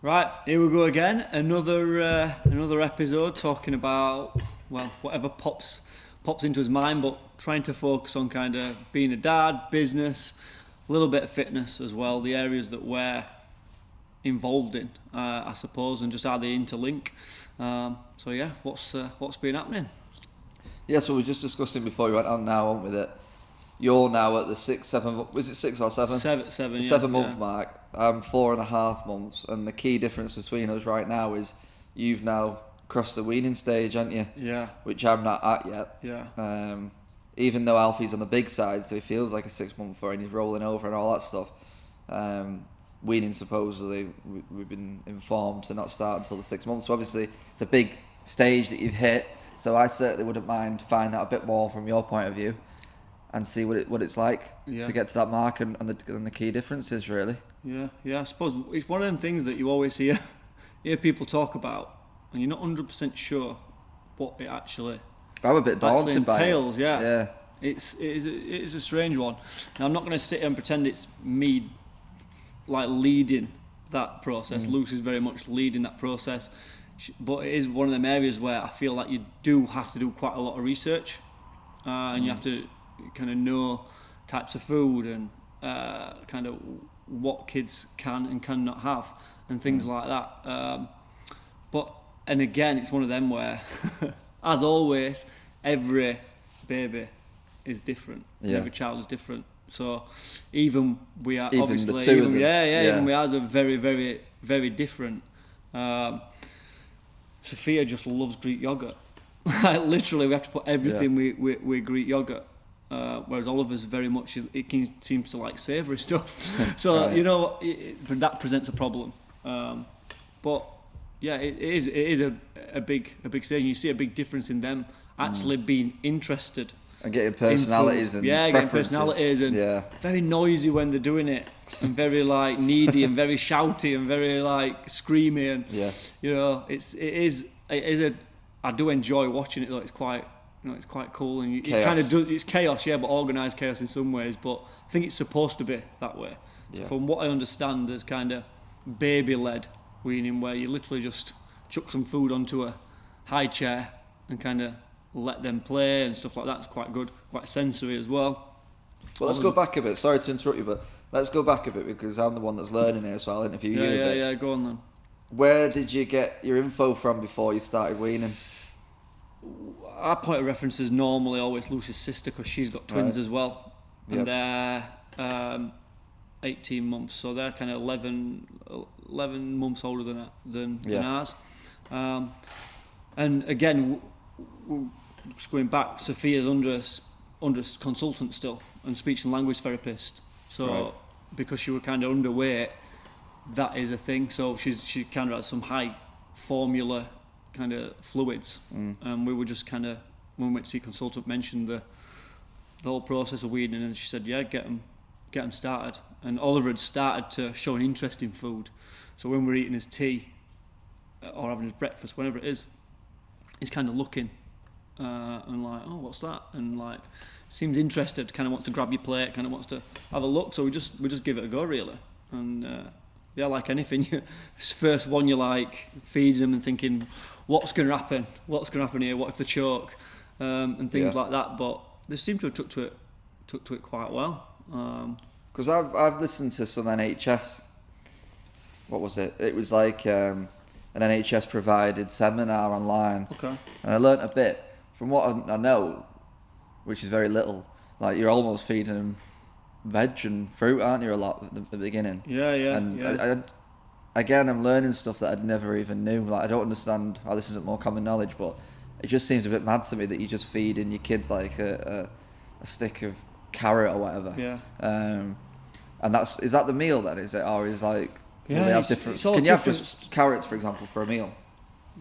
Right, here we go again. Another episode talking about whatever pops into his mind, but trying to focus on kind of being a dad, business, a little bit of fitness as well. The areas that we're involved in, I suppose, and just how they interlink. So yeah, what's been happening? Yes, well, we were just discussing before we went on now, on with it. You're now at the 7 month mark. I'm 4.5 months, and the key difference between us right now is you've now crossed the weaning stage, haven't you? Yeah. Which I'm not at yet. Yeah. Even though Alfie's on the big side, so he feels like a 6 monther and he's rolling over and all that stuff. Weaning supposedly, we've been informed to not start until the 6 months. So obviously, it's a big stage that you've hit. So I certainly wouldn't mind finding out a bit more from your point of view and see what it's like to get to that mark and the key differences, really. Yeah. I suppose it's one of them things that you always hear people talk about, and you're not 100% sure what it actually. I'm a bit daunted by entails, it. Yeah. It is a strange one. Now I'm not going to sit here and pretend it's me, like leading that process. Lucy's very much leading that process, but it is one of them areas where I feel like you do have to do quite a lot of research, and you have to kind of know types of food and kind of what kids can and cannot have and things like that. And again, it's one of them where, as always, every baby is different. Yeah. Every child is different. So even we are even obviously, the two of them. Even we are very, very, very different. Sophia just loves Greek yogurt. Like literally, we have to put everything with Greek yogurt. Whereas Oliver's very much, seems to like savoury stuff. So right. That presents a problem. But yeah, it is a big stage. And you see a big difference in them actually being interested. And getting personalities and preferences. Getting personalities and very noisy when they're doing it, and very like needy and very shouty and very like screamy and it is I do enjoy watching it though. It's quite cool, and it kind of does. It's chaos, but organised chaos in some ways. But I think it's supposed to be that way. Yeah. From what I understand, there's kind of baby-led weaning where you literally just chuck some food onto a high chair and kind of let them play and stuff like that. It's quite good, quite sensory as well. Well, let's go back a bit. Sorry to interrupt you, but let's go back a bit because I'm the one that's learning here, so I'll interview you a bit. Yeah, go on then. Where did you get your info from before you started weaning? Our point of reference is normally always Lucy's sister because she's got twins as well, and they're 18 months, so they're kind of 11 months older than ours. And again, just going back, Sophia's under consultant still and speech and language therapist. So because she was kind of underweight, that is a thing. So she kind of has some high formula kind of fluids, and we were just kind of, when we went to see a consultant, mentioned the whole process of weaning, and she said get them started. And Oliver had started to show an interest in food, so when we're eating his tea or having his breakfast, whenever it is, he's kind of looking and like, oh, what's that, and like seems interested, kind of wants to grab your plate, kind of wants to have a look. So we just give it a go really. And like anything, first one you're like feeding them and thinking, what's going to happen here, what if they choke, and things like that. But they seem to have took to it quite well. Because I've listened to some NHS, what was it? It was like an NHS provided seminar online. Okay. And I learnt a bit from what I know, which is very little. Like you're almost feeding them veg and fruit, aren't you, a lot at the beginning? Yeah. And again, I'm learning stuff that I'd never even knew. Like I don't understand how this isn't more common knowledge, but it just seems a bit mad to me that you just feeding your kids like a stick of carrot or whatever. Yeah. And is that the meal then? Is it, or is like will they have different? Can you have just carrots, for example, for a meal?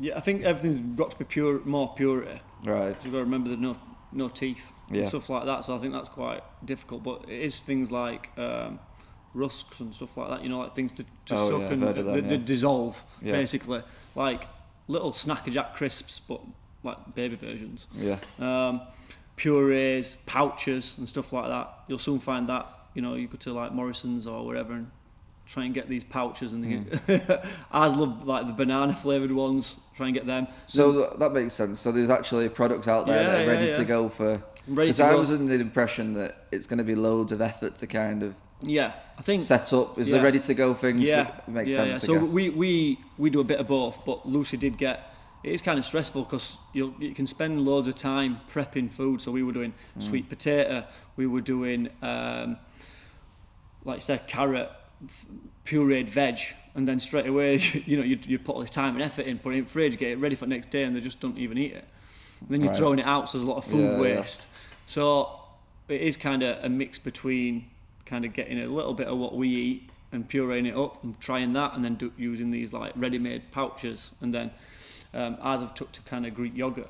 Yeah, I think everything's got to be more purity. Right. You've got to remember there's no teeth. Yeah. And stuff like that, so I think that's quite difficult. But it is things like rusks and stuff like that, like things to suck and dissolve, basically. Like little Snacker Jack crisps, but like baby versions. Yeah. Purees, pouches and stuff like that. You'll soon find that, you go to like Morrison's or wherever and try and get these pouches, and ours love like the banana flavoured ones. Try and get them. So that makes sense. So there's actually products out there that are ready to go for. Because I was under the impression that it's going to be loads of effort to kind of I think set up. Is the ready to go things? It makes sense. So we do a bit of both, but Lucy did get. It is kind of stressful because you can spend loads of time prepping food. So we were doing sweet potato, we were doing like say carrot, pureed veg, and then straight away you put all this time and effort in, put it in the fridge, get it ready for the next day, and they just don't even eat it. And then you're throwing it out, so there's a lot of food waste. So it is kind of a mix between kind of getting a little bit of what we eat and pureeing it up and trying that, and then using these like ready-made pouches, and then ours have took to kind of Greek yogurt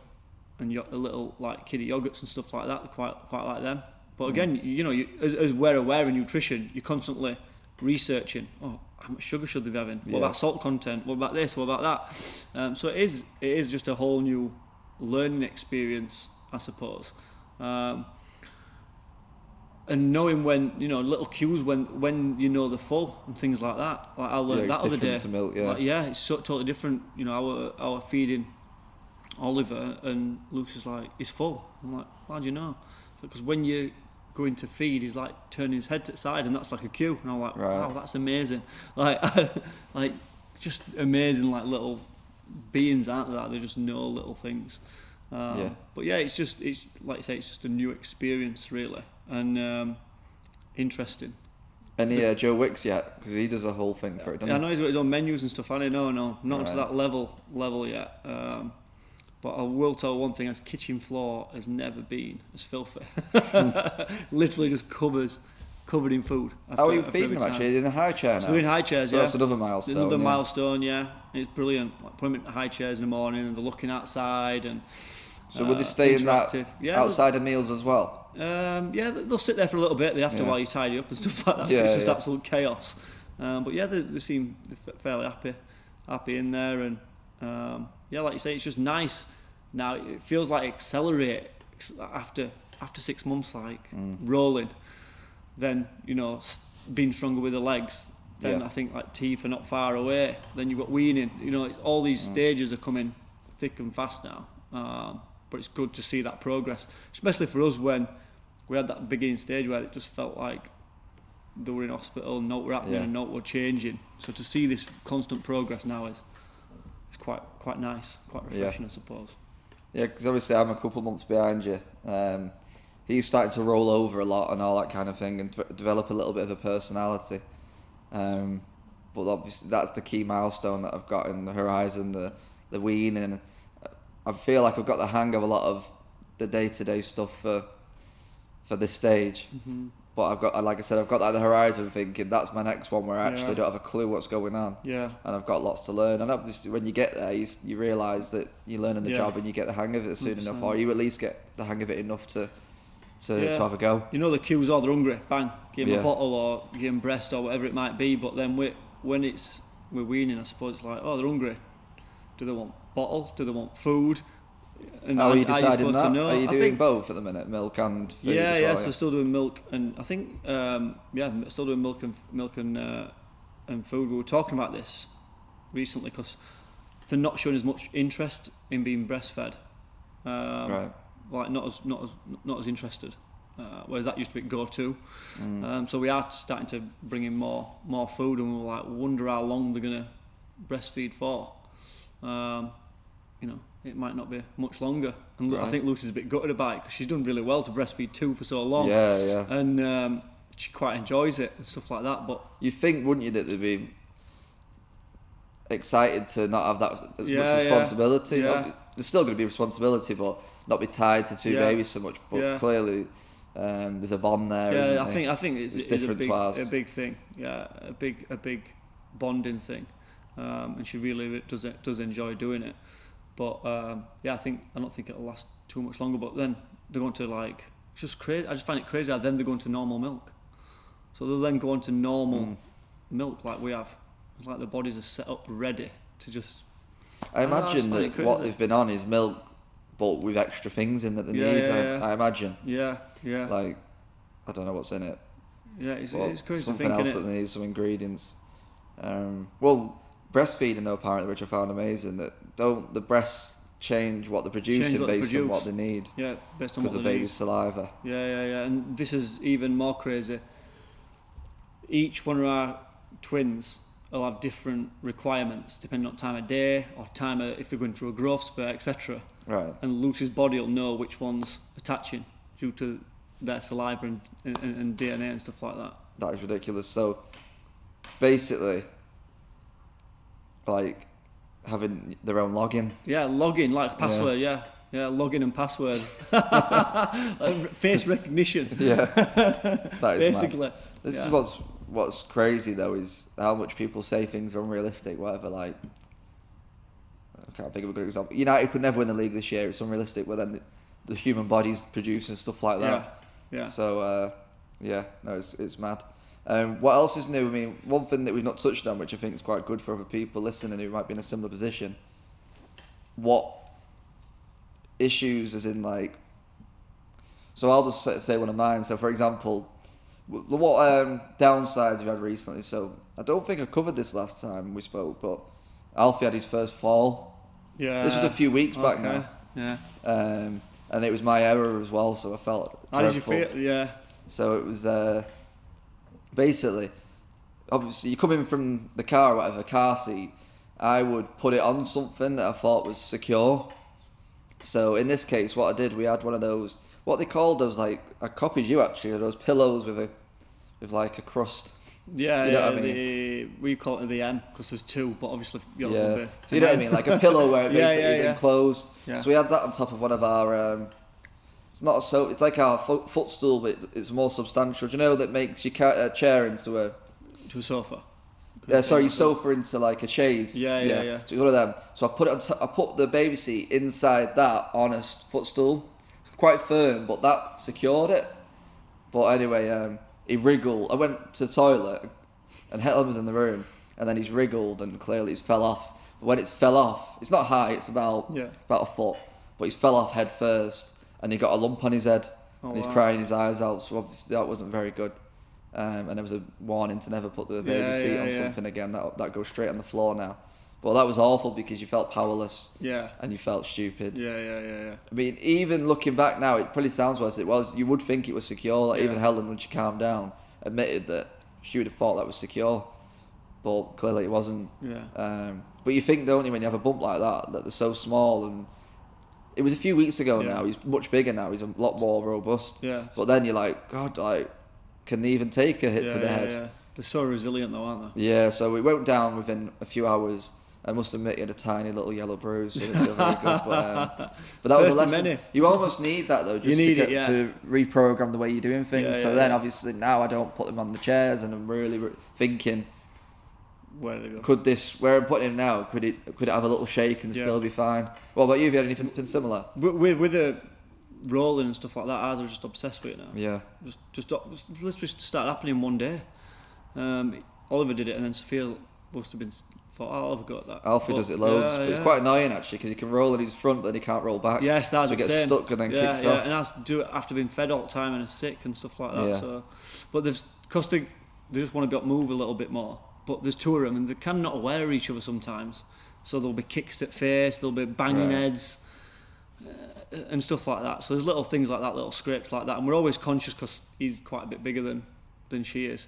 and a little like kiddie yogurts and stuff like that. They're quite like them. But again, as we're aware of nutrition, you're constantly researching. Oh, how much sugar should they be having? What about salt content? What about this? What about that? So it is just a whole new learning experience, I suppose. And knowing when little cues when they're full and things like that. Like I learned that other day. To milk, it's totally different. Our feeding Oliver, and Lucy's like, he's full. I'm like, how do you know? Because when you going to feed, he's like turning his head to the side, and that's like a cue. And I'm like, wow, that's amazing. Like just amazing, like little beings, aren't they? They just know little things. But it's like you say, it's just a new experience really, and interesting. Any Joe Wicks yet? Because he does a whole thing for it, doesn't he? I know he's got his own menus and stuff. Not to that level yet. But I will tell one thing: his kitchen floor has never been as filthy. Literally just covered in food. How are you feeding them actually? In a high chair now? So in high chairs, so that's another milestone. Another milestone, It's brilliant. Like, put them in high chairs in the morning, and they're looking outside. And so will they stay in that outside of meals as well? They'll sit there for a little bit. They have to while you tidy up and stuff like that. It's just absolute chaos. But they seem fairly happy in there, and like you say, it's just nice. Now it feels like accelerate after 6 months, like rolling. Then being stronger with the legs. Then I think like teeth are not far away. Then you've got weaning. All these stages are coming thick and fast now. But it's good to see that progress, especially for us when we had that beginning stage where it just felt like they were in hospital and nothing were happening and nothing were changing. So to see this constant progress now is quite nice, quite refreshing, I suppose. Yeah, because obviously I'm a couple months behind you. He's starting to roll over a lot and all that kind of thing, and develop a little bit of a personality. But obviously that's the key milestone that I've got in the horizon, the weaning. I feel like I've got the hang of a lot of the day-to-day stuff for this stage. Mm-hmm. But I've got that on the horizon, thinking that's my next one where I actually don't have a clue what's going on. Yeah. And I've got lots to learn. And obviously when you get there, you realise that you're learning the job and you get the hang of it soon enough, or you at least get the hang of it enough to have a go. The cues are they're hungry, bang, give them a bottle or give them breast or whatever it might be. But then when we're weaning, I suppose it's like, oh, they're hungry. Do they want bottle? Do they want food? And how are you deciding that? Are you doing both at the minute, milk and food? So still doing milk, and I think still doing milk and food. We were talking about this recently because they're not showing as much interest in being breastfed. Right. Like not as interested. Whereas that used to be go-to. So we are starting to bring in more food, and we're like, wonder how long they're gonna breastfeed for. It might not be much longer. And I think Lucy's a bit gutted about it because she's done really well to breastfeed 2 for so long. Yeah. And she quite enjoys it and stuff like that. But you think, wouldn't you, that they'd be excited to not have that much responsibility? Yeah. There's still going to be responsibility, but not be tied to 2 babies so much. But clearly, there's a bond there. Yeah, I think it's a big thing. Yeah, a big bonding thing. And she really does enjoy doing it. But I don't think it'll last too much longer. But then they're going to it's just crazy. I just find it crazy how then they're going to normal milk. So they'll then go on to normal milk like we have. It's like the bodies are set up ready to just. I imagine that what they've been on is milk, but with extra things in that they need. I imagine. Yeah. Like, I don't know what's in it. Yeah, it's crazy. Something else that they need, some ingredients. Well, breastfeeding though, apparently, which I found amazing, that don't the breasts change what they're producing based on what they need. Yeah, based on what they need. Because the baby's saliva. Yeah. And this is even more crazy. Each one of our twins will have different requirements depending on time of day or time of, if they're going through a growth spurt, etc. Right. And Lucy's body will know which one's attaching due to their saliva and DNA and stuff like that. That is ridiculous. So, basically, like, having their own login. Yeah, login, like password, yeah. Yeah, login and password. Face recognition. Yeah. That is basically. Mad. This is what's crazy, though, is how much people say things are unrealistic, whatever, like... I can't think of a good example. United could never win the league this year. It's unrealistic, but then the human body's producing stuff like that. Yeah. So, it's mad. What else is new? I mean, one thing that we've not touched on, which I think is quite good for other people listening who might be in a similar position. What issues, as in, like... So I'll just say one of mine. So, for example, what downsides we've had recently. So, I don't think I covered this last time we spoke, but Alfie had his first fall. Yeah. This was a few weeks back now. Yeah. And it was my error as well, so I felt How dreadful. did you feel? Yeah. So it was basically, obviously, you come in from the car or whatever, car seat, I would put it on something that I thought was secure. So in this case, what I did, we had one of those, what they called those, like, I copied you actually, those pillows with like a crust. Yeah, you know what I mean? We call it the M because there's two, but obviously you're so you know what I mean, like a pillow where it basically is enclosed. Yeah. So we had that on top of one of our. It's like our footstool, but it's more substantial. Do you know that makes your chair into a sofa? Yeah, sorry, your sofa into like a chaise. Yeah. So one of them. So I put it I put the baby seat inside that on a footstool, quite firm, but that secured it. But anyway, he wriggled. I went to the toilet, and Helen was in the room, and then he's wriggled, and clearly he's fell off. But when it's fell off, it's not high, it's about a foot, but he's fell off head first, and he got a lump on his head, and he's crying his eyes out. So obviously that wasn't very good. And there was a warning to never put the baby seat on something again. That goes straight on the floor now. But that was awful because you felt powerless. Yeah. And you felt stupid. Yeah. I mean, even looking back now, it probably sounds worse than it was. You would think it was secure. Like even Helen, when she calmed down, admitted that she would have thought that was secure. But clearly it wasn't. Yeah. But you think, don't you, when you have a bump like that they're so small. And it was a few weeks ago now. He's much bigger now. He's a lot more robust. Yeah. But then you're like, God, like, can they even take a hit to the head? Yeah. They're so resilient though, aren't they? Yeah, so we went down within a few hours. I must admit he had a tiny little yellow bruise, so it didn't feel very good. But that was a lesson. Many. You almost need that though, just to reprogram the way you're doing things. Yeah, so then obviously now I don't put them on the chairs, and I'm really thinking, where do they go? Could this, where I'm putting him now, could it have a little shake and still be fine? What about you? Have you had anything similar? With the rolling and stuff like that, ours are just obsessed with it now. Yeah. Just literally started happening one day. Oliver did it, and then Sophia must have been thought, I'll have a go at that. Alfie does it loads, but it's quite annoying actually because he can roll in his front, but then he can't roll back. Yes, that's so he gets insane. stuck and then kicks off. And has to do it after being fed all the time and is sick and stuff like that. Yeah. So, but because they just want to be able to move a little bit more. But there's two of them, and they can not aware of each other sometimes. So there'll be kicks at face, there'll be banging heads. And stuff like that. So there's little things like that, little scrapes like that, and we're always conscious because he's quite a bit bigger than she is.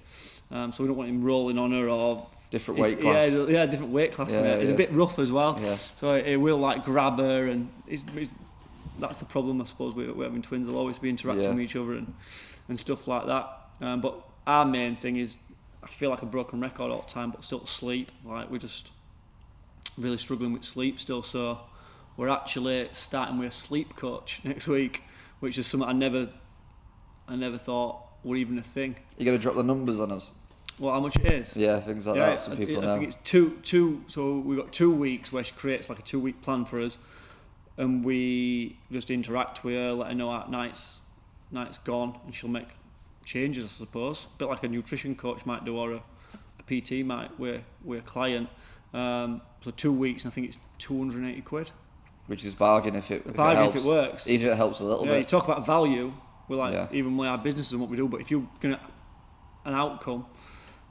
So we don't want him rolling on her or different weight class. Yeah, different weight class. It's a bit rough as well. Yeah. So it will like grab her, and that's the problem I suppose with having twins. They'll always be interacting with each other and stuff like that. But our main thing is, I feel like a broken record all the time, but still sleep. Like we're just really struggling with sleep still. So we're actually starting with a sleep coach next week, which is something I never thought were even a thing. You're going to drop the numbers on us? Well, how much it is? Yeah, things like that, so people know. I think it's two, so we've got 2 weeks where she creates like a 2-week plan for us, and we just interact with her, let her know at night's gone, and she'll make changes, I suppose. A bit like a nutrition coach might do, or a PT might with a client. So 2 weeks, and I think it's 280 quid. Which is bargain if it bargain helps. If it works. Even if it helps a little bit. You talk about value, we're like, even with our business and what we do, but if you're going to an outcome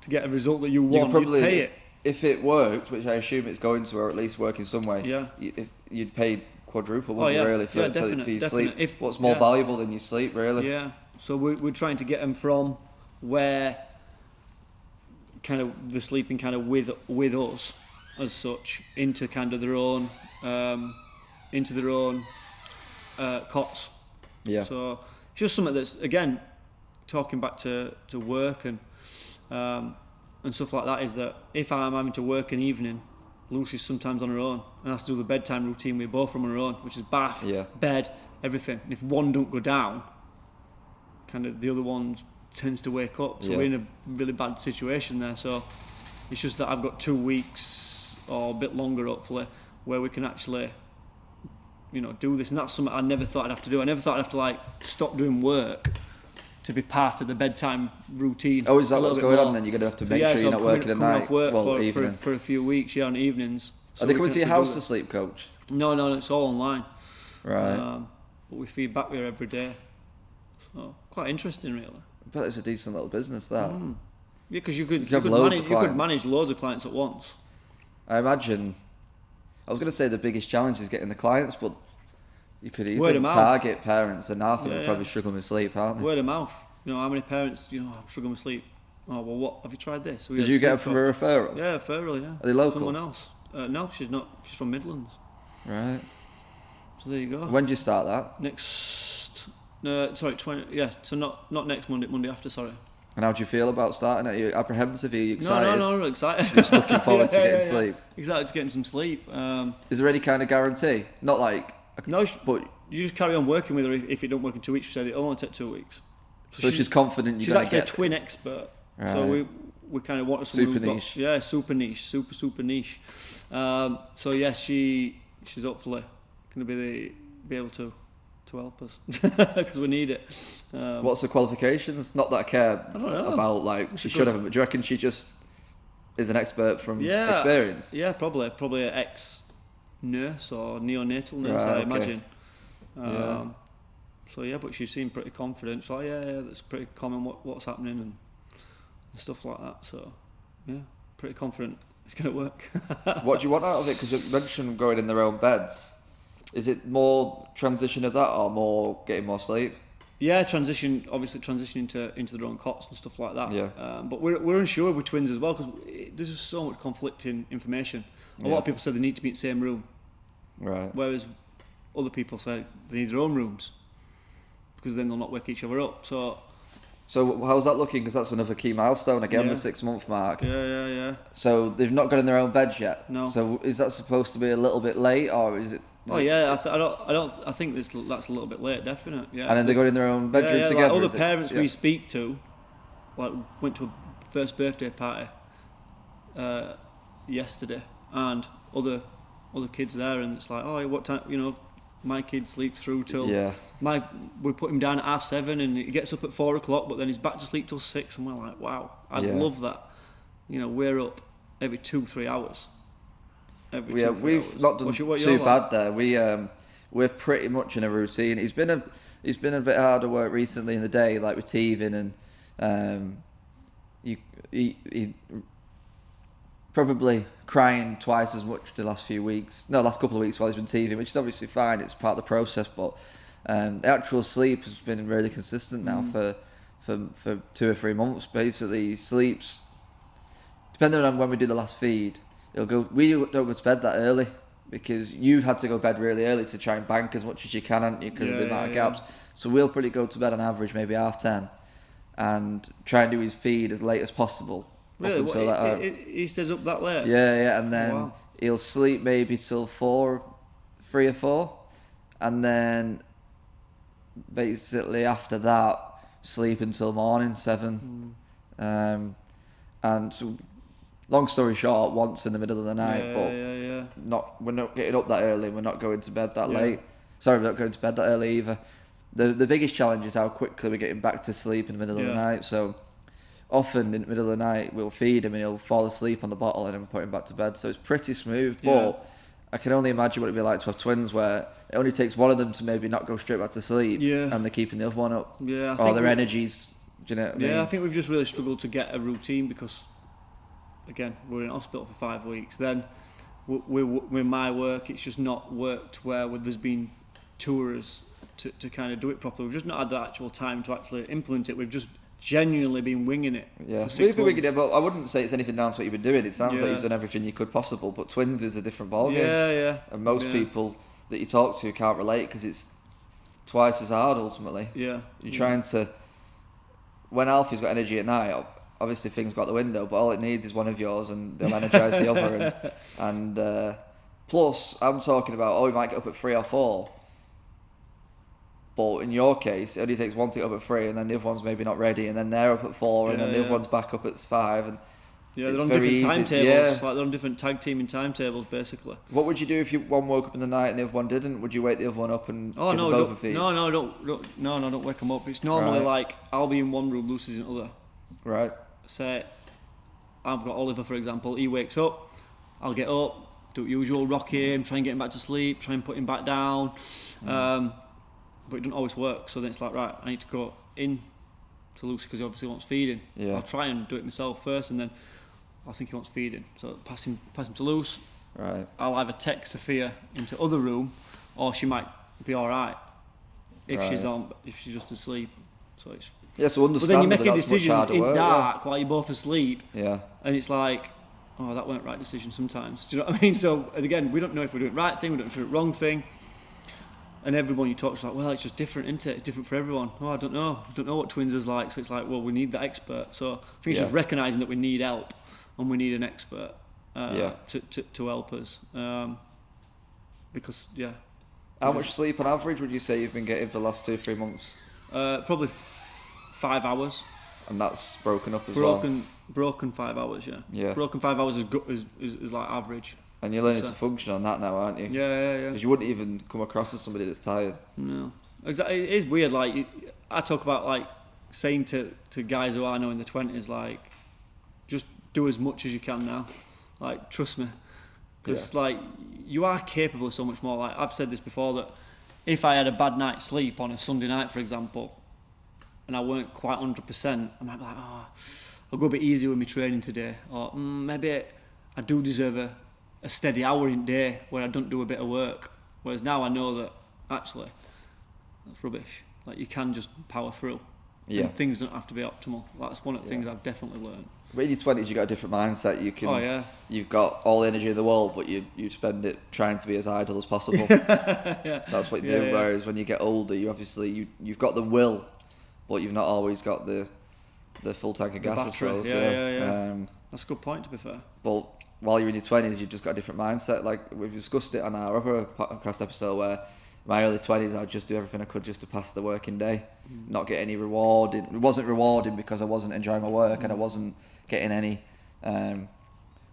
to get a result that you want, you'd pay it. if it worked, which I assume it's going to, or at least work in some way, if you'd pay quadruple, wouldn't you, really, for your sleep? What's more valuable than your sleep, really? Yeah. So we're trying to get them from where kind of the sleeping kind of with us as such into kind of their own cots. Yeah. So just something that's, again, talking back to work and stuff like that, is that if I'm having to work an evening, Lucy's sometimes on her own and has to do the bedtime routine with both from her own, which is bath, bed, everything. And if one don't go down, kind of the other one tends to wake up. So we're in a really bad situation there. So it's just that I've got 2 weeks or a bit longer, hopefully, where we can actually, do this. And that's something I never thought I'd have to do. I never thought I'd have to stop doing work to be part of the bedtime routine. Oh, is that what's going on then? You're going to have to make sure you're not working at night? Off work for a few weeks, on evenings. So are they coming to your house to sleep coach? No, it's all online. Right. But we feed back there every day. So quite interesting, really. I bet it's a decent little business, that. Yeah, because you could manage loads of clients at once. I imagine. I was going to say the biggest challenge is getting the clients, but you could easily target parents, and half of them probably struggling with sleep, aren't they? Word of mouth. How many parents, I'm struggling with sleep. Oh, well, what? Have you tried this? Did you get it from a referral? Yeah, referral, yeah. Are they local? Someone else. No, she's not. She's from Midlands. Right. So there you go. When do you start that? Next... 20... Yeah, so not next Monday, Monday after, sorry. And how do you feel about starting it? Are you apprehensive? Are you excited? No, excited. Just looking forward to getting sleep. Excited to getting some sleep. Is there any kind of guarantee? Not like... No, but you just carry on working with her. If it don't work in 2 weeks, she said it'll only take 2 weeks. So she's confident you're going to get... She's actually a twin expert. Right. So we kind of wanted someone super niche. Super niche. Super niche. So yeah, she's hopefully going to be able to help us because we need it. What's the qualifications? Not that I care about, she should have, but do you reckon she just is an expert from experience? Yeah, probably an ex-nurse or neonatal nurse, I imagine. So yeah, but she seemed pretty confident. So yeah, that's pretty common what's happening and stuff like that. So yeah, pretty confident it's going to work. What do you want out of it? Because you mentioned going in their own beds. Is it more transition of that, or more getting more sleep? Yeah, transitioning into their own cots and stuff like that. Yeah. But we're unsure with twins as well, because there's just so much conflicting information. A lot of people say they need to be in the same room, right? Whereas other people say they need their own rooms, because then they'll not wake each other up. So how's that looking? Because that's another key milestone again, the 6 month mark. Yeah. So they've not got in their own beds yet. No. So is that supposed to be a little bit late, or is it? I think that's a little bit late, definite. Yeah. And then they go in their own bedroom together. Other parents we speak to, went to a first birthday party yesterday, and other kids there, and it's like, oh, what time? My kid sleeps through till we put him down at 7:30, and he gets up at 4:00, but then he's back to sleep till 6, and we're like, wow, I love that. We're up every 2-3 hours. We've not done too bad there. We're pretty much in a routine. He's been a bit harder work recently in the day, like with teething, and he probably crying twice as much the last couple of weeks while he's been teething, which is obviously fine. It's part of the process, but the actual sleep has been really consistent now for 2 or 3 months. Basically, he sleeps depending on when we do the last feed. We don't go to bed that early, because you've had to go to bed really early to try and bank as much as you can, haven't you, because of the amount of gaps. So we'll probably go to bed on average maybe 10:30 and try and do his feed as late as possible. Really? He stays up that late? Yeah, and then he'll sleep maybe till 3 or 4, and then basically after that sleep until morning 7. And so, long story short, once in the middle of the night, we're not getting up that early. We're not going to bed that late. Sorry, we're not going to bed that early either. The biggest challenge is how quickly we're getting back to sleep in the middle of the night. So often in the middle of the night, we'll feed him and he'll fall asleep on the bottle, and then we put him back to bed. So it's pretty smooth. But I can only imagine what it'd be like to have twins, where it only takes one of them to maybe not go straight back to sleep, and they're keeping the other one up. Yeah, or their energies. Do you know what I mean? Yeah, I think we've just really struggled to get a routine, because again, we're in hospital for 5 weeks. Then with my work, it's just not worked where there's been tours to kind of do it properly. We've just not had the actual time to actually implement it. We've just genuinely been winging it. Yeah, for 6 we've been winging months. it, but I wouldn't say it's anything down to what you've been doing. It sounds like you've done everything you could possible, but twins is a different ballgame. Yeah. And most people that you talk to can't relate because it's twice as hard ultimately. Yeah. You're trying to... When Alfie's got energy at night, obviously things go out the window, but all it needs is one of yours and they'll energise the other. And plus, I'm talking about, we might get up at 3 or 4. But in your case, it only takes one to get up at 3 and then the other one's maybe not ready and then they're up at 4 and then the other one's back up at 5. And they're on different timetables. Like they're on different tag teaming timetables, basically. What would you do if one woke up in the night and the other one didn't? Would you wake the other one up and give them both a feed? No, don't wake them up. It's normally like I'll be in one room, Lucy's in the other. Right. Say, I've got Oliver, for example. He wakes up, I'll get up, do the usual, rock him, try and get him back to sleep, try and put him back down. But it doesn't always work. So then it's like, right, I need to go in to Lucy because he obviously wants feeding. Yeah. I'll try and do it myself first, and then I think he wants feeding. So pass him to Luce. Right. I'll either text Sophia into other room, or she might be all right if she's just asleep. So it's. Yeah, so but then you're making decisions in dark while you're both asleep. Yeah. And it's like, that weren't the right decision sometimes. Do you know what I mean? So again, we don't know if we're doing the right thing, we don't know if we're doing the wrong thing. And everyone you talk to is like, well, it's just different, isn't it? It's different for everyone. I don't know. I don't know what twins is like. So it's like, well, we need that expert. So I think it's just recognising that we need help and we need an expert to help us. Because, How much sleep on average would you say you've been getting for the last 2-3 months? Probably 5 hours. And that's broken up as well? Broken 5 hours, yeah. Broken 5 hours is like average. And you're learning to function on that now, aren't you? Yeah. Because you wouldn't even come across as somebody that's tired. No. Exactly. It is weird. Like, I talk about, like, saying to guys who I know in their 20s, like, just do as much as you can now. Like, trust me. Because, like, you are capable of so much more. Like, I've said this before, that if I had a bad night's sleep on a Sunday night, for example, and I weren't quite 100%, I might be like, I'll go a bit easier with my training today. Or maybe I do deserve a steady hour in day where I don't do a bit of work. Whereas now I know that actually that's rubbish. Like, you can just power through. Yeah. And things don't have to be optimal. That's one of the things I've definitely learned. But in your 20s, you've got a different mindset. You can. You've got all the energy in the world, but you spend it trying to be as idle as possible. That's what you do. Whereas when you get older, you've got the will, but you've not always got the full tank of gas, I suppose. Yeah. That's a good point, to be fair. But while you're in your 20s, you've just got a different mindset. Like, we've discussed it on our other podcast episode, where in my early 20s, I'd just do everything I could just to pass the working day, not get any reward. It wasn't rewarding because I wasn't enjoying my work and I wasn't getting any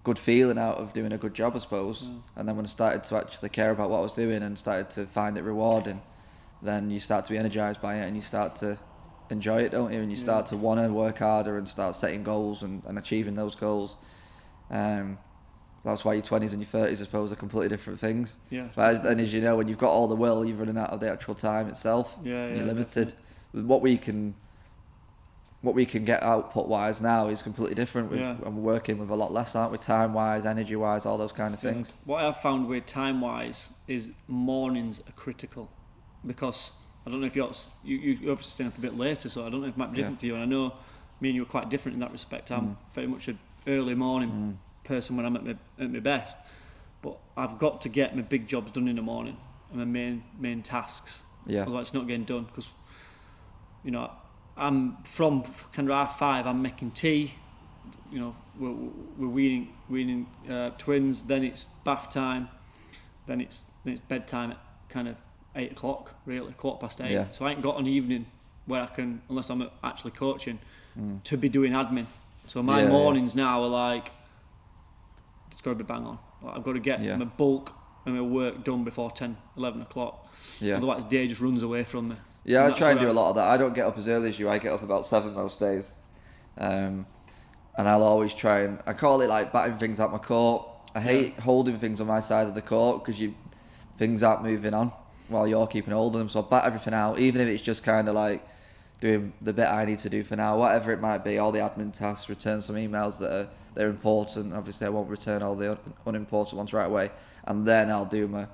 good feeling out of doing a good job, I suppose. And then when I started to actually care about what I was doing and started to find it rewarding, then you start to be energised by it and you start to enjoy it, don't you? And you start to want to work harder and start setting goals and achieving those goals. That's why your 20s and your 30s, I suppose, are completely different things. Yeah. But and as you know, when you've got all the will, you're running out of the actual time itself. You're limited. What we can get output wise now is completely different. And we're working with a lot less, aren't we? Time wise, energy wise, all those kind of things. What I've found with time wise is mornings are critical, because I don't know if you obviously staying up a bit later, so I don't know if it might be different for you. And I know me and you are quite different in that respect. I'm very much an early morning person when I'm at my best, but I've got to get my big jobs done in the morning and my main tasks. Otherwise it's not getting done, because I'm from kind of 5:30. I'm making tea. We're weaning twins. Then it's bath time. Then it's bedtime at kind of 8 o'clock, really, 8:15. Yeah. So I ain't got an evening where I can, unless I'm actually coaching, to be doing admin. So my mornings now are like, it's got to be bang on. Like, I've got to get my bulk and my work done before 10, 11 o'clock. Otherwise the day just runs away from me. I try and do a lot of that. I don't get up as early as you. I get up about 7 most days. And I'll always try and, I call it like batting things out my court. I hate holding things on my side of the court, because things aren't moving on while you're keeping hold of them. So I bat everything out, even if it's just kind of like doing the bit I need to do for now, whatever it might be, all the admin tasks, return some emails that are important. Obviously, I won't return all the unimportant ones right away, and then I'll do my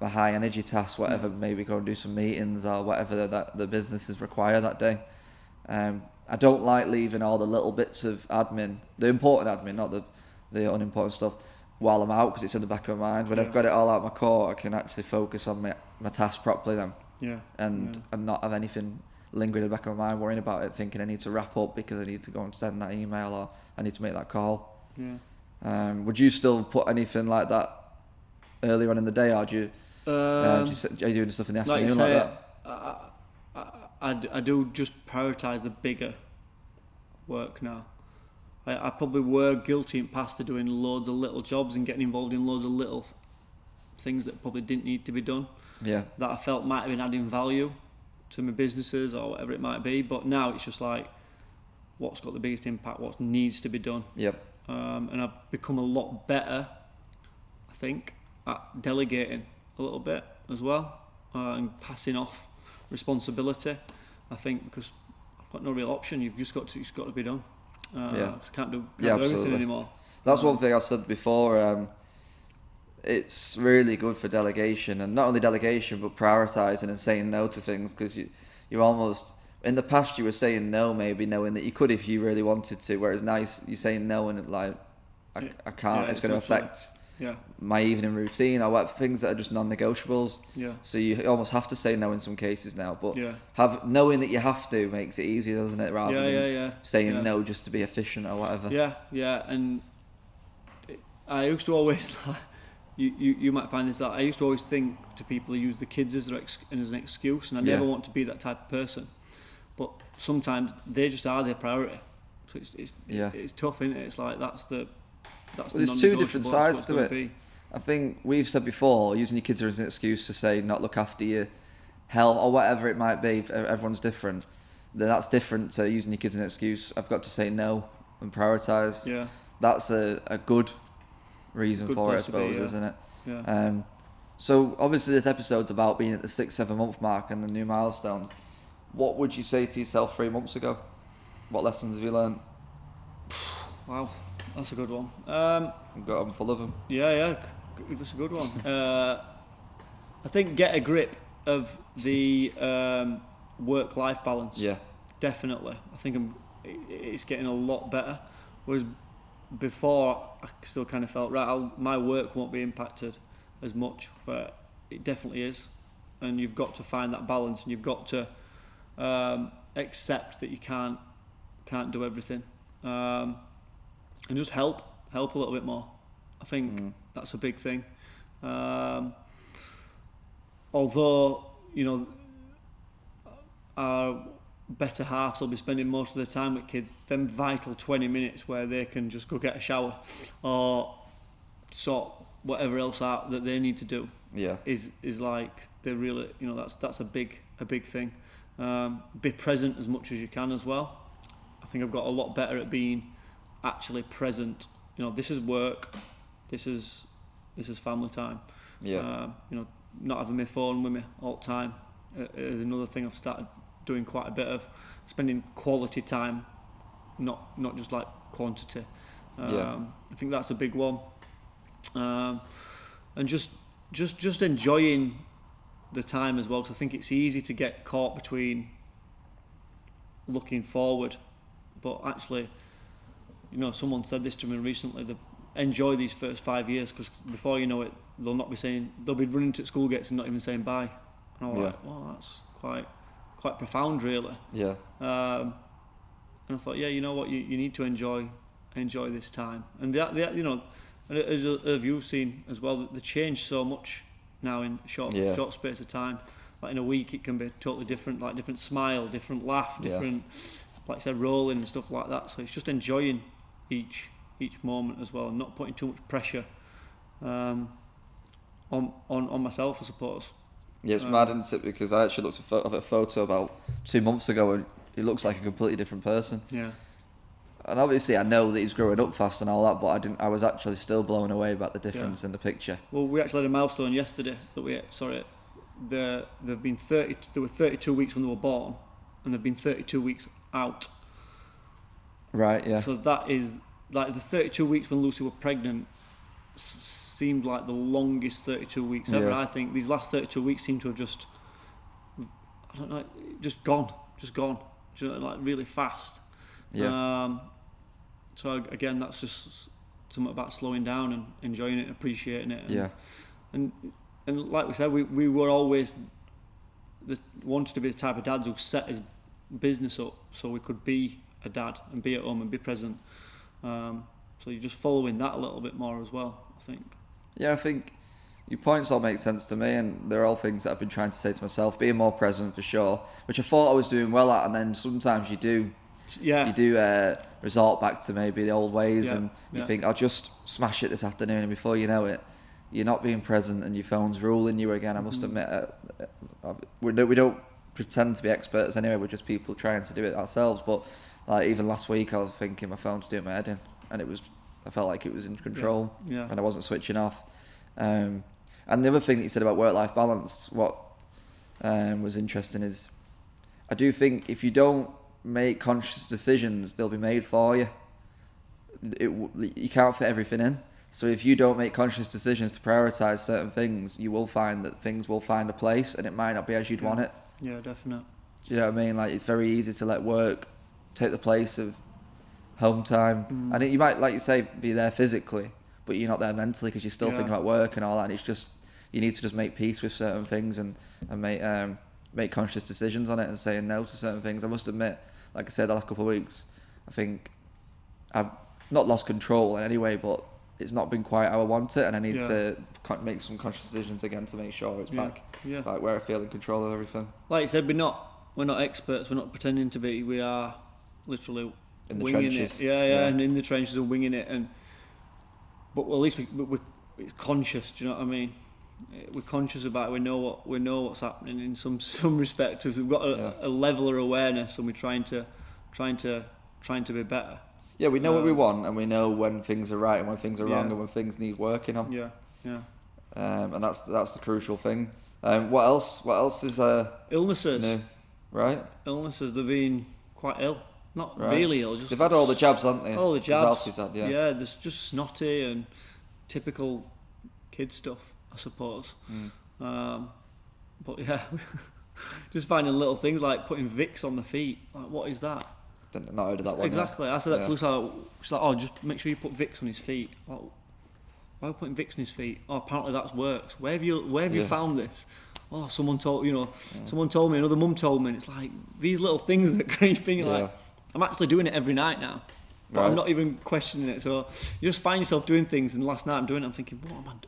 high energy tasks, whatever, maybe go and do some meetings or whatever that the businesses require that day. I don't like leaving all the little bits of admin, the important admin, not the unimportant stuff, while I'm out, because it's in the back of my mind. When I've got it all out of my core, I can actually focus on my task properly then. And not have anything lingering in the back of my mind, worrying about it, thinking I need to wrap up because I need to go and send that email or I need to make that call. Would you still put anything like that earlier on in the day, or are you doing stuff in the afternoon like that? I do just prioritise the bigger work now. I probably were guilty in past of doing loads of little jobs and getting involved in loads of little things that probably didn't need to be done. That I felt might have been adding value to my businesses or whatever it might be. But now it's just like, what's got the biggest impact, what needs to be done. And I've become a lot better, I think, at delegating a little bit as well, and passing off responsibility. I think because I've got no real option. It's got to be done. 'Cause I can't do everything anymore. That's one thing I've said before. It's really good for delegation, and not only delegation but prioritising and saying no to things, because you're almost, in the past you were saying no, maybe knowing that you could if you really wanted to, whereas now you're saying no and like I can't, it's going to affect my evening routine or what, things that are just non-negotiables. So you almost have to say no in some cases now, but knowing that you have to makes it easier, doesn't it, rather than saying no just to be efficient or whatever. And I used to always you might find this, that I used to always think to people who use the kids as an excuse, and I never want to be that type of person, but sometimes they just are their priority. So it's tough, isn't it? It's like that's there's two different sides to it. I think we've said before, using your kids as an excuse to say not look after your health or whatever it might be, everyone's different. Then that's different to using your kids as an excuse. I've got to say no and prioritise. That's a good reason for it, I suppose, isn't it? So obviously this episode's about being at the 6-7 month mark and the new milestones. What would you say to yourself 3 months ago? What lessons have you learned? Wow, that's a good one. I'm full of them. That's a good one. I think get a grip of the work-life balance. Definitely. I think it's getting a lot better. Whereas before, I still kind of felt, my work won't be impacted as much, but it definitely is. And you've got to find that balance, and you've got to accept that you can't do everything, and just help a little bit more. I think that's a big thing. Although, our better halves will be spending most of the time with kids, them vital 20 minutes where they can just go get a shower or sort whatever else out that they need to do is like they're really, that's a big thing. Be present as much as you can as well. I think I've got a lot better at being actually present. This is work, this is family time. Not having my phone with me all the time is another thing I've started doing quite a bit of. Spending quality time, not just like quantity. I think that's a big one. And just enjoying the time as well, because I think it's easy to get caught between looking forward, but actually, someone said this to me recently, enjoy these first 5 years, because before you know it, they'll be running to school gates and not even saying bye. And I'm like, well, that's quite profound, really. And I thought, you know what, you need to enjoy this time. And as you've seen as well, they change so much now in short space of time. Like in a week, it can be totally different, like different smile, different laugh, different, like I said, rolling and stuff like that. So it's just enjoying each moment as well, and not putting too much pressure on myself, I suppose. Yeah, it's mad, isn't it? Because I actually looked at a photo about 2 months ago, and he looks like a completely different person. And obviously, I know that he's growing up fast and all that, but I was actually still blown away about the difference in the picture. Well, we actually had a milestone yesterday that there were 32 weeks when they were born, and they've been 32 weeks out. Right, yeah. So that is like the 32 weeks when Lucy were pregnant seemed like the longest 32 weeks ever. Yeah. I think these last 32 weeks seem to have just, I don't know, just gone. Do you know, like really fast. Yeah. So again, that's just something about slowing down and enjoying it, and appreciating it. And, and like we said, we were always wanted to be the type of dads who set his business up so we could be a dad and be at home and be present. So you're just following that a little bit more as well, I think. Yeah, I think your points all make sense to me, and they're all things that I've been trying to say to myself. Being more present for sure, which I thought I was doing well at, and then sometimes you do resort back to maybe the old ways, and you think, I'll just smash it this afternoon, and before you know it, you're not being present and your phone's ruling you again. I must admit, we don't pretend to be experts anyway, we're just people trying to do it ourselves. But like even last week I was thinking my phone's doing my head in, and I felt like it was in control, and I wasn't switching off. And the other thing that you said about work-life balance, what was interesting is, I do think if you don't make conscious decisions, they'll be made for you. You can't fit everything in. So if you don't make conscious decisions to prioritise certain things, you will find that things will find a place, and it might not be as you'd want it. Yeah, definitely. Do you know what I mean? Like, it's very easy to let work take the place of home time. And you might, like you say, be there physically, but you're not there mentally because you're still thinking about work and all that. And it's just, you need to just make peace with certain things and make conscious decisions on it and saying no to certain things. I must admit, like I said, the last couple of weeks, I think I've not lost control in any way, but it's not been quite how I want it, and I need to make some conscious decisions again to make sure it's back where I feel in control of everything. Like you said, we're not experts. We're not pretending to be. We are literally in the winging trenches. it. Yeah, and in the trenches and winging it. But at least it's conscious. Do you know what I mean? We're conscious about it. We know what's happening in some respect. We've got a level of awareness, and we're trying to be better. Yeah, we know what we want, and we know when things are right and when things are wrong, and when things need working on. Yeah. And that's the crucial thing. What else is illnesses? New? Right. Illnesses. They've been quite ill. Not really ill. Just they've had all the jabs, haven't they? All the jabs. Had, yeah. There's just snotty and typical kid stuff, I suppose. But yeah, just finding little things like putting Vicks on the feet. Like, what is that? Not heard of that one. Exactly. I said that to Lucy. She's like, oh, just make sure you put Vicks on his feet. Like, why are we putting Vicks on his feet? Oh, apparently that works. Where have you found this? Oh, someone told me. Another mum told me. And it's like these little things that creep in. Like, I'm actually doing it every night now, but I'm not even questioning it. So you just find yourself doing things. And last night I'm doing it. I'm thinking,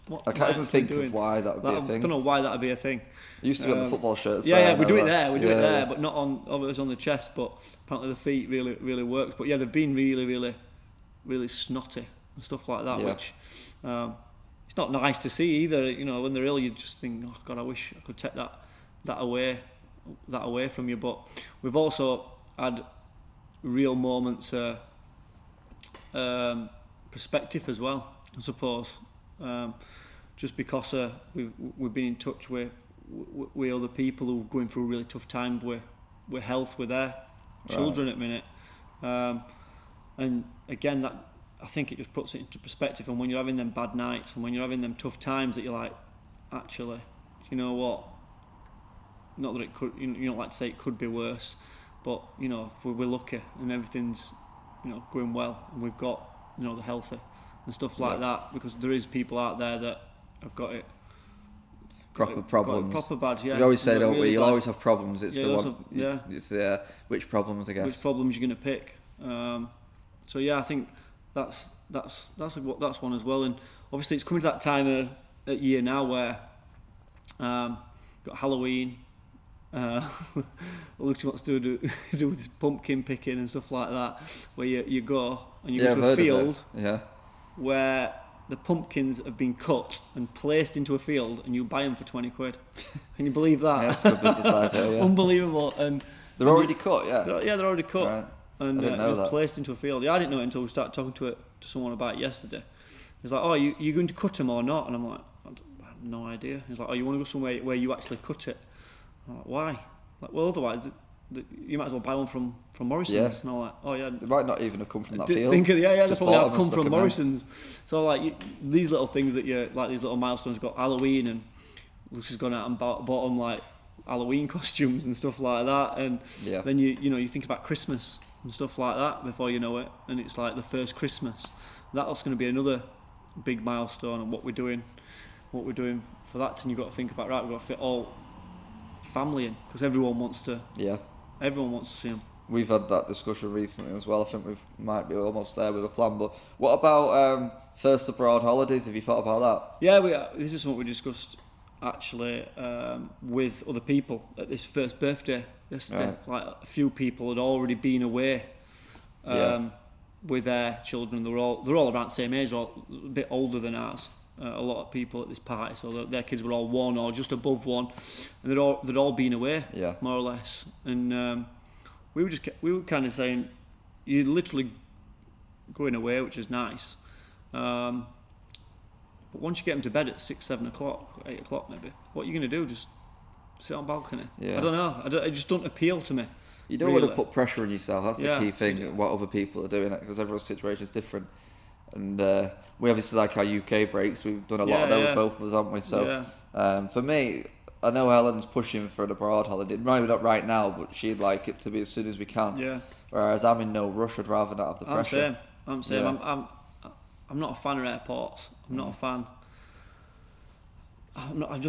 what? I can't even think of why that would be a thing. I don't know why that would be a thing. You used to be on the football shirts. Yeah, we do it there. We do it there, but not on the chest. But apparently the feet really works. But yeah, they've been really snotty and stuff like that, which it's not nice to see either. You know, when they're ill, you just think, oh God, I wish I could take that away from you. But we've also had real moments perspective as well, I suppose. Just because we've been in touch with other people who are going through a really tough time with health with their children at the minute, and again, that I think it just puts it into perspective. And when you're having them bad nights and when you're having them tough times, that you're like, actually, you know what? Not that it could, you don't like to say it could be worse, but you know, if we're lucky and everything's going well, and we've got the healthy and stuff like that, because there is people out there that have got it. Proper problems. Proper bad, yeah. We always say, don't we? Really You'll bad. always have problems. It's the one. It's the which problems, I guess. Which problems you're going to pick. So yeah, I think that's one as well. And obviously, it's coming to that time of year now where got Halloween. Lucy wants to do with this pumpkin picking and stuff like that, where you go and you go to a field where the pumpkins have been cut and placed into a field, and you buy them for 20 quid. Can you believe that? Yeah, it's a good business idea, Unbelievable. And they're already cut, they're already cut. Right. And I didn't know that. Placed into a field. Yeah, I didn't know it until we started talking to someone about it yesterday. He's like, oh, you going to cut them or not? And I'm like, I have no idea. He's like, oh, you want to go somewhere where you actually cut it? I'm like, why? Like, well, otherwise you might as well buy one from Morrison's. Yeah. And all that. Oh yeah. They might not even have come from that field. They Just probably bought have them and come from stuck 'em in. Morrison's. So like these little things that you like, these little milestones. Got Halloween, and Lucy's gone out and bought them like Halloween costumes and stuff like that. And then you think about Christmas and stuff like that before you know it, and it's like the first Christmas. That's going to be another big milestone, and what we're doing for that. And you've got to think about, right, we've got to fit all family in, because everyone wants to see them. We've had that discussion recently as well. I think we might be almost there with a plan. But what about first abroad holidays? Have you thought about that? Yeah, this is something we discussed actually with other people at this first birthday yesterday. Right. Like a few people had already been away with their children. They're all around the same age, or a bit older than ours. A lot of people at this party, so their kids were all 1 or just above 1, and they'd all been away, more or less. And we were kind of saying, you're literally going away, which is nice. But once you get them to bed at 6, 7 o'clock, 8 o'clock maybe, what are you going to do? Just sit on the balcony? Yeah. I don't know. It just doesn't appeal to me. You don't want to put pressure on yourself. That's the key thing, what other people are doing, because everyone's situation is different. And we obviously like our UK breaks. We've done a lot of those, both of us, haven't we? So for me, I know Helen's pushing for an abroad holiday. Maybe not right now, but she'd like it to be as soon as we can. Yeah. Whereas I'm in no rush. I'd rather not have the pressure. I'm same. Yeah. I'm not a fan of airports. I'm not a fan. I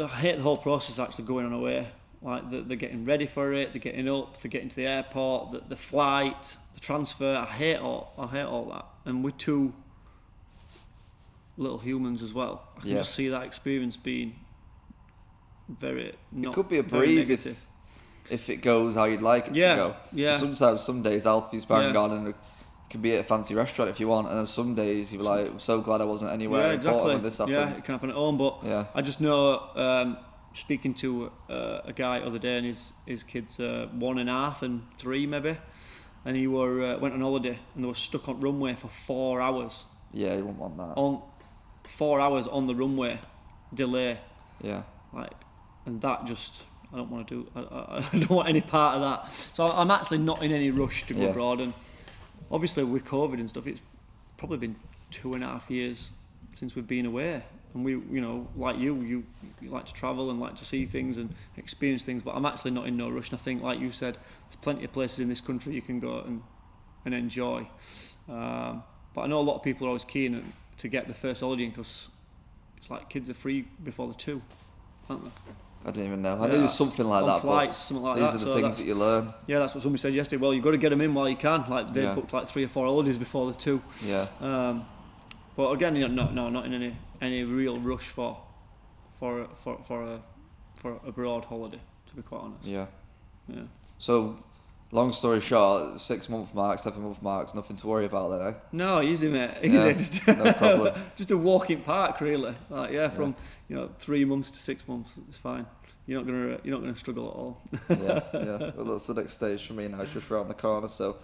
hate the whole process of actually going on away. Like they're getting ready for it, they're getting up, they're getting to the airport, the flight, the transfer. I hate all that. And we're two little humans as well. I can just see that experience being very not. It could be a breeze if it goes how you'd like it to go. Yeah. Sometimes some days Alfie's bang on, and it can be at a fancy restaurant if you want, and then some days you're like, I'm so glad I wasn't anywhere important when this happened. Yeah, it can happen at home, but I just know speaking to a guy the other day, and his kids 1.5 and 3 maybe, and he went on holiday and they were stuck on runway for 4 hours. Yeah, you wouldn't want that. On 4 hours on the runway delay. Yeah. And that just, I don't want to do. I don't want any part of that. So I'm actually not in any rush to go abroad. And obviously with COVID and stuff, it's probably been 2.5 years since we've been away. And we, like you like to travel and like to see things and experience things. But I'm actually not in no rush. And I think, like you said, there's plenty of places in this country you can go and enjoy. But I know a lot of people are always keen to get the first holiday because it's like kids are free before they're 2, aren't they? I didn't even know. I knew there was something like that. Flights, something like that. These are the things that you learn. Yeah, that's what somebody said yesterday. Well, you've got to get them in while you can. Like they booked like 3 or 4 holidays before the 2. Yeah. But again, not in any real rush for a broad holiday, to be quite honest. Yeah. Yeah. So, long story short, 6-month mark, 7-month marks, nothing to worry about there. Eh? No, easy, mate. Easy. Yeah, just, no problem. Just a walk in park, really. Like, from 3 months to 6 months, it's fine. You're not gonna struggle at all. Yeah. Well, that's the next stage for me now. It's just around the corner. So,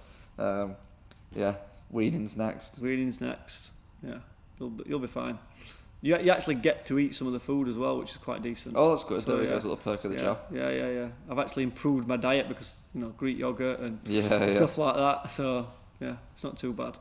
weaning's next. Yeah, you'll be fine. You actually get to eat some of the food as well, which is quite decent. Oh, that's good. So, there goes a little perk of the job. Yeah. I've actually improved my diet because Greek yogurt and stuff like that. So yeah, it's not too bad.